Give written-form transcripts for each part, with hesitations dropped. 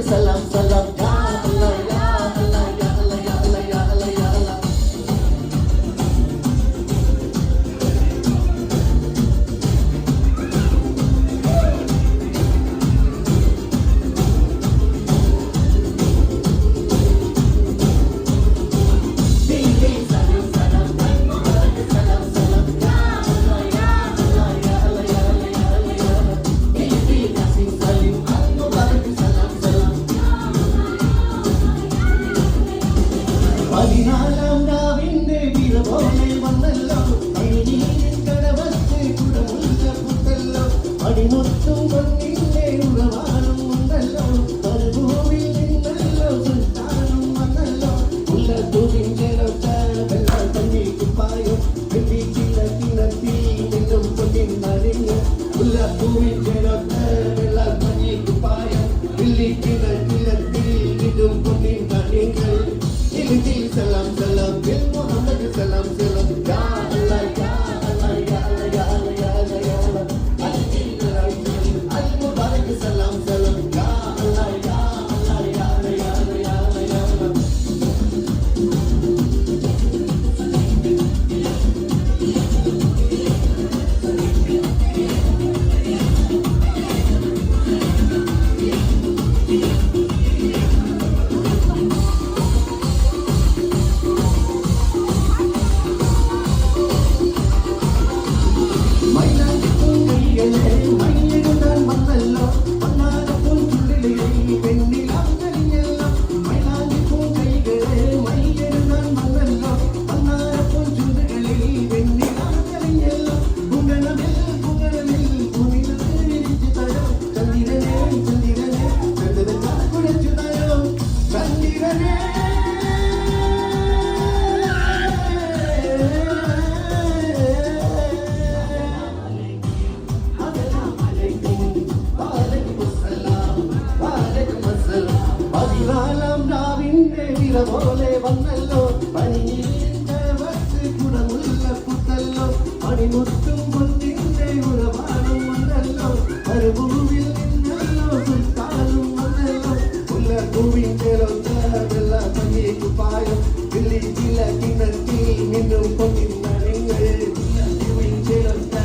salam salam ya Allah ya Allah ya Allah ya Allah ya Allah ya Allah. പതിനാലാം രാവിന്റെ വില പോലെ വന്നല്ലോ പണിനീരിൻ കടവത്ത് കുടമുല്ല പുത്തല്ലോ അടിമൊത്തും പൊന്നിന്റെ ഉറവാനും ഉണ്ടല്ലോ മരുഭൂമിൽ നിന്നല്ലോ സുൽത്താനും വന്നല്ലോ ഉള്ളതുവിൻ ജലത്ത വെള്ളം തണ്ണി കുപ്പായോ വെള്ളി കിണത്തി നിന്നും പൊന്നിൻ നരിഞ്ഞ് ഉള്ളതുവിൻ ജലത്ത വെള്ളം തണ്ണി കുപ്പായോ വെള്ളി കിണത്തി നിന്നും പൊന്നിൻ നരിഞ്ഞ് salam salam bin Muhammad salam salam ya Allah ya Allah ya Allah ya Allah ya Allah ya Allah al mubarak salam salam ya Allah ya Allah ya Allah ya Allah ya Allah ya Allah. പോലെ വന്നല്ലോ പണിനീരിൻ കടവത്ത് കുടമുല്ല പുത്തല്ലോ മണിമുത്തും പൊന്നിന്റെ ഉറവാനും വന്നല്ലോ മരുഭൂമിൽ നിന്നല്ലോ സുൽത്താനും വന്നല്ലോ ഉള്ളൂവിൻ ചേലൊത്ത വെള്ള പഞ്ഞി കുപ്പായം വെള്ളി ചില കിണറ്റി നിന്നും പൊന്നിൻ നരങ്ങൾ ഉള്ളൂവിൻ ചേലൊത്ത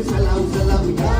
salam salam ya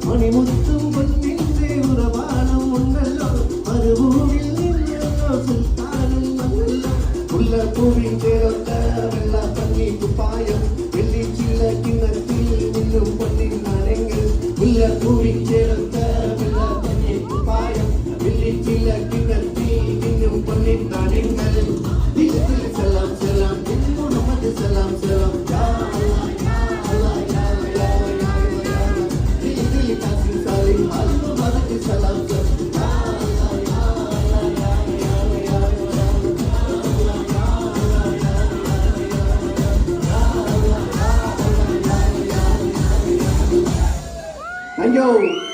മണിമുത്തും പൊന്നിന്റെ ഉറവാനും ഉണ്ടല്ലോ മരുഭൂമിൽ നിന്നല്ലോ സുൽത്താനും വന്നല്ലോ ഉള്ളൂവിൻ ചേലൊത്ത വെള്ള പഞ്ഞി കുപ്പായം വെള്ളി ചില കിണറ്റി നിന്നും പൊന്നിൻ നരങ്ങൾ ഉള്ളൂവിൻ ചേലൊത്ത വെള്ള പഞ്ഞി കുപ്പായം വെള്ളി ചില കിണറ്റി നിന്നും പൊന്നിൻ നരങ്ങൾ സലാം സലാം മുഹമ്മദ് സലാം സലാം ya Allah ya Allah ya Allah ya Allah ya Allah dili kasih salim al mubarak salam salam ya Allah ya Allah ya Allah ya Allah ya Allah. Thank you.